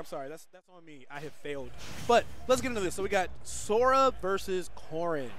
I'm sorry. That's on me. I have failed. But let's get into this. So we got Sora versus Corrin.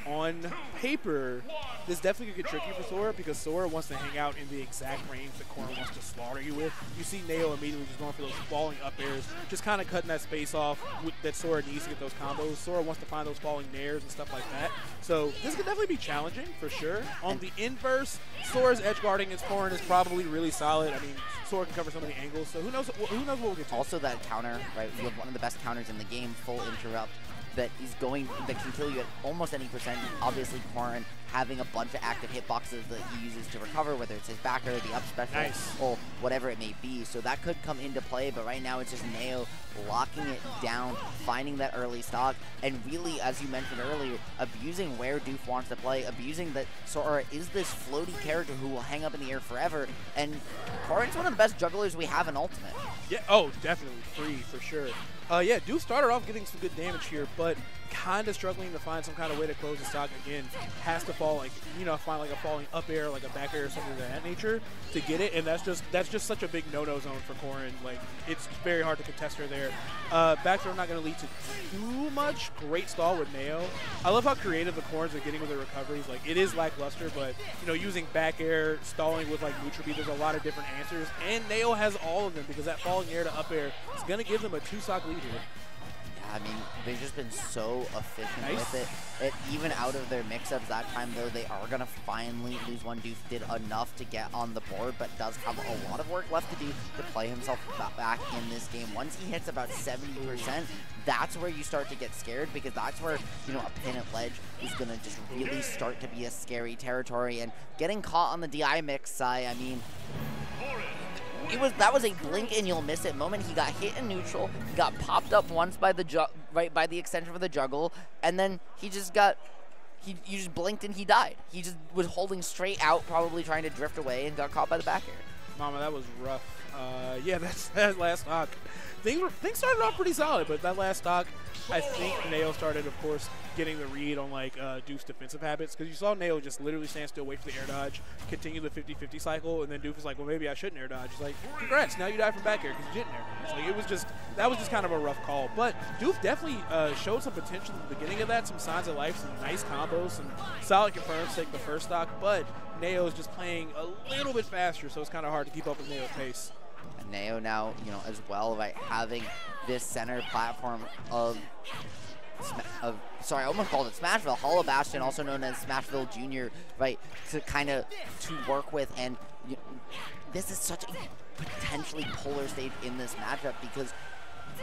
On paper, this definitely could get tricky for Sora because Sora wants to hang out in the exact range that Corrin wants to slaughter you with. You see Nao immediately just going for those falling up airs, just kind of cutting that space off that Sora needs to get those combos. Sora wants to find those falling nairs and stuff like that. So this could definitely be challenging for sure. On the inverse, Sora's edge guarding against Corrin is probably really solid. I mean, Sora can cover so many angles, so who knows what we'll get to. Also that counter, right? You have one of the best counters in the game, full interrupt. That can kill you at almost any percent. Obviously, Corrin having a bunch of active hitboxes that he uses to recover, whether it's his backer, the up special, or whatever it may be. So that could come into play, but right now it's just Nao locking it down, finding that early stock, and really, as you mentioned earlier, abusing where Doof wants to play, abusing that Sora is this floaty character who will hang up in the air forever, and Corrin's one of the best jugglers we have in Ultimate. Yeah, oh, definitely. Free, for sure. Yeah, Doof started off getting some good damage here, but kind of struggling to find some kind of way to close the stock again. Has to fall, like, you know, find like a falling up air, like a back air or something of that nature to get it, and that's just such a big no-no zone for Corrin. Like, it's very hard to contest her there. Back throw not going to lead to too much. Great stall with Nao. I love how creative the Corrins are getting with their recoveries. Like, it is lackluster, but, you know, using back air, stalling with, like, neutral B, there's a lot of different answers, and Nao has all of them because that falling air to up air is going to give them a 2-stock lead here. I mean, they've just been so efficient with it. Even out of their mix-ups that time, though, they are going to finally lose one. Doof did enough to get on the board, but does have a lot of work left to do to play himself back in this game. Once he hits about 70%, that's where you start to get scared, because that's where, you know, a pin at ledge is going to just really start to be a scary territory. And getting caught on the DI mix, I mean, that was a blink and you'll miss it moment. He got hit in neutral, he got popped up once by the by the extension of the juggle, and then he just got you just blinked and he died. He just was holding straight out, probably trying to drift away, and got caught by the back air. Mama, that was rough. Yeah, that last stock. Things started off pretty solid, but that last stock, I think Nao started, of course, getting the read on, like, Doof's defensive habits, because you saw Nao just literally stand still, wait for the air dodge, continue the 50-50 cycle, and then Doof was like, well, maybe I shouldn't air dodge. He's like, congrats, now you die from back air because you didn't air dodge. Like, that was just kind of a rough call. But Doof definitely showed some potential at the beginning of that, some signs of life, some nice combos, some solid confirms to take the first stock, but Nao is just playing a little bit faster, so it's kind of hard to keep up with Nao's pace. And Nao now, you know, as well, right, having this center platform of sorry, I almost called it Smashville, Hollow Bastion, also known as Smashville Jr., right, to work with. And this is such a potentially polar stage in this matchup, because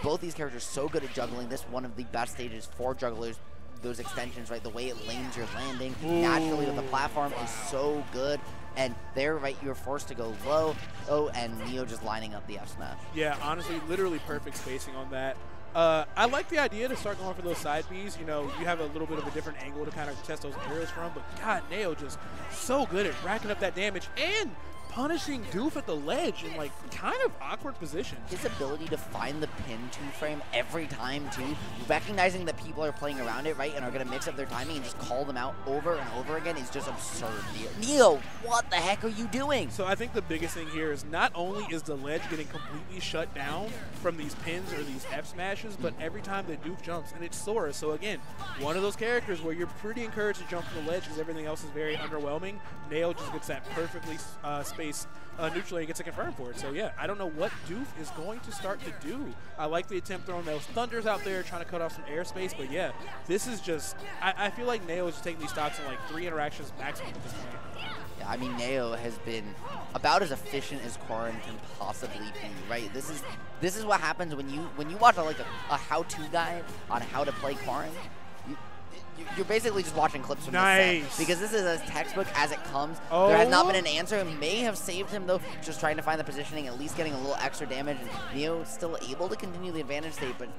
both these characters are so good at juggling. This one of the best stages for jugglers. Those extensions, right, the way it lanes your landing naturally with the platform is so good. And there, right, you're forced to go low. Oh, and Neo just lining up the F smash. Yeah, honestly, literally perfect spacing on that. I like the idea to start going for those side Bs. You know, you have a little bit of a different angle to kind of test those aerials from. But God, Nao just so good at racking up that damage and punishing Doof at the ledge in, like, kind of awkward positions. His ability to find the pin two-frame every time, too, recognizing that people are playing around it, right, and are going to mix up their timing and just call them out over and over again is just absurd. Neo, what the heck are you doing? So I think the biggest thing here is not only is the ledge getting completely shut down from these pins or these F smashes, but every time that Doof jumps, and it's Sora, so again, one of those characters where you're pretty encouraged to jump from the ledge because everything else is very underwhelming. Nao just gets that perfectly spaced neutrally and gets a confirm for it. So yeah, I don't know what Doof is going to start to do. I like the attempt throwing those thunders out there, trying to cut off some airspace, but yeah, this is just, I feel like Nao is just taking these stocks in like 3 interactions maximum at this point. Yeah, I mean, Nao has been about as efficient as Corrin can possibly be, right? This is what happens when you watch a how-to guide on how to play Corrin. You're basically just watching clips from the set, because this is as textbook as it comes. Oh. There has not been an answer. It may have saved him, though, just trying to find the positioning, at least getting a little extra damage. And Neo still able to continue the advantage state, but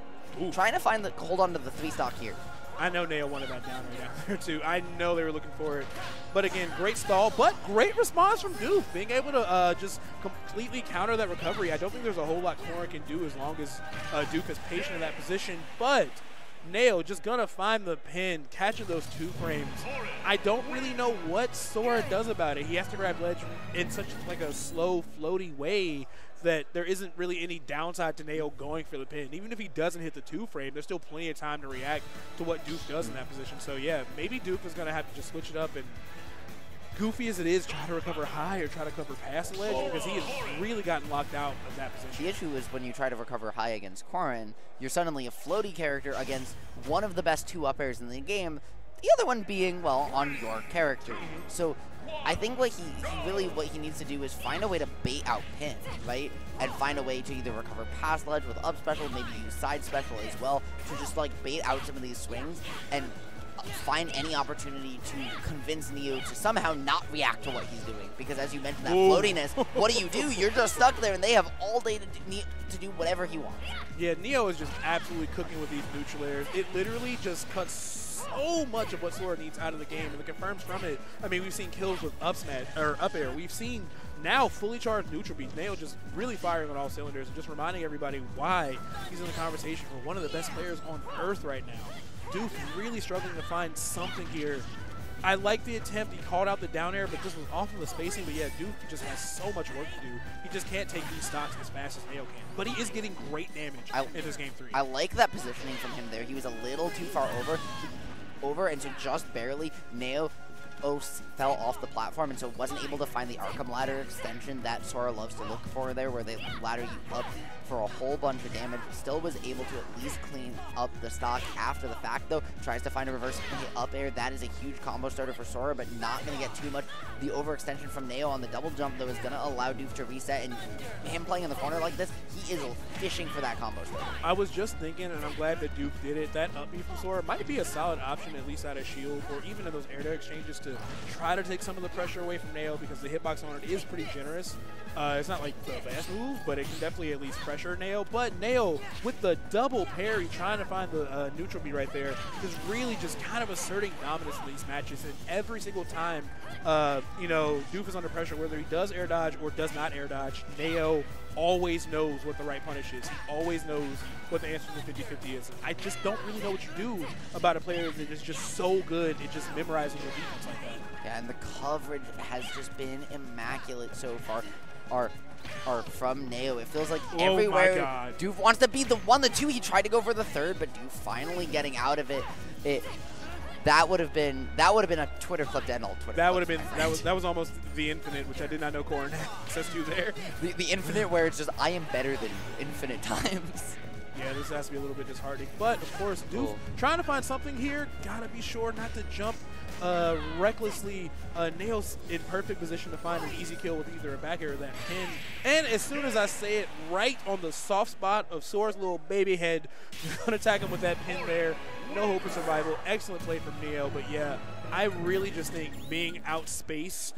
trying to hold on to the 3-stock here. I know Nao wanted that down right down there, too. I know they were looking for it. But again, great stall, but great response from Doof, being able to just completely counter that recovery. I don't think there's a whole lot Corrin can do as long as Doof is patient in that position, but Nail just gonna find the pin, catching those 2 frames. I don't really know what Sora does about it. He has to grab ledge in such like a slow, floaty way that there isn't really any downside to Nail going for the pin. Even if he doesn't hit the 2 frame, there's still plenty of time to react to what Doof does in that position. So yeah, maybe Doof is gonna have to just switch it up and, goofy as it is, try to recover high or try to recover past the ledge, because he has really gotten locked out of that position. The issue is when you try to recover high against Corrin, you're suddenly a floaty character against one of the best 2 up airs in the game, the other one being, well, on your character. So I think what he needs to do is find a way to bait out pin, right? And find a way to either recover past ledge with up special, maybe use side special as well, to just like bait out some of these swings and find any opportunity to convince Neo to somehow not react to what he's doing. Because as you mentioned, that floatiness, what do? You're just stuck there, and they have all day to do whatever he wants. Yeah, Neo is just absolutely cooking with these neutral airs. It literally just cuts so much of what Sora needs out of the game, and it confirms from it. I mean, we've seen kills with up smash or up air. We've seen now fully charged neutral beats. Nail just really firing on all cylinders and just reminding everybody why he's in the conversation for one of the best players on Earth right now. Doof really struggling to find something here. I like the attempt. He called out the down air, but just was off of the spacing. But yeah, Doof just has so much work to do. He just can't take these stocks as fast as Nail can. But he is getting great damage in this game 3. I like that positioning from him there. He was a little too far over, and so just barely Nail fell off the platform, and so wasn't able to find the Arkham ladder extension that Sora loves to look for there, where they ladder you up for a whole bunch of damage. Still was able to at least clean up the stock after the fact, though. Tries to find a reverse up air. That is a huge combo starter for Sora, but not going to get too much. The overextension from Neo on the double jump, though, is going to allow Doof to reset, and him playing in the corner like this, he is fishing for that combo starter. I was just thinking, and I'm glad that Doof did it, that up B from Sora might be a solid option, at least out of shield, or even in those air to exchanges, to try to take some of the pressure away from Nail, because the hitbox on it is pretty generous. It's not like the best move, but it can definitely at least pressure Nail. But Nail, with the double parry, trying to find the neutral B right there, is really just kind of asserting dominance in these matches. And every single time, you know, Doof is under pressure, whether he does air dodge or does not air dodge, Nail always knows what the right punish is. He always knows what the answer to the 50-50 is. I just don't really know what you do about a player that is just so good at just memorizing your defense like that. Yeah, and the coverage has just been immaculate so far. Or from Neo. It feels like everywhere Doof wants to be the 1, the 2. He tried to go for the 3rd, but Doof finally getting out of it. That would have been a Twitter clip to end all Twitter. That would have been that was almost the infinite, which I did not know Corrin had access to there. The infinite, where it's just I am better than you infinite times. Yeah, this has to be a little bit disheartening. But, of course, Doof trying to find something here. Gotta be sure not to jump recklessly. Nail's in perfect position to find an easy kill with either a back air or that pin. And as soon as I say it, right on the soft spot of Sora's little baby head, gonna attack him with that pin there. No hope of survival. Excellent play from Neo. But, yeah, I really just think being outspaced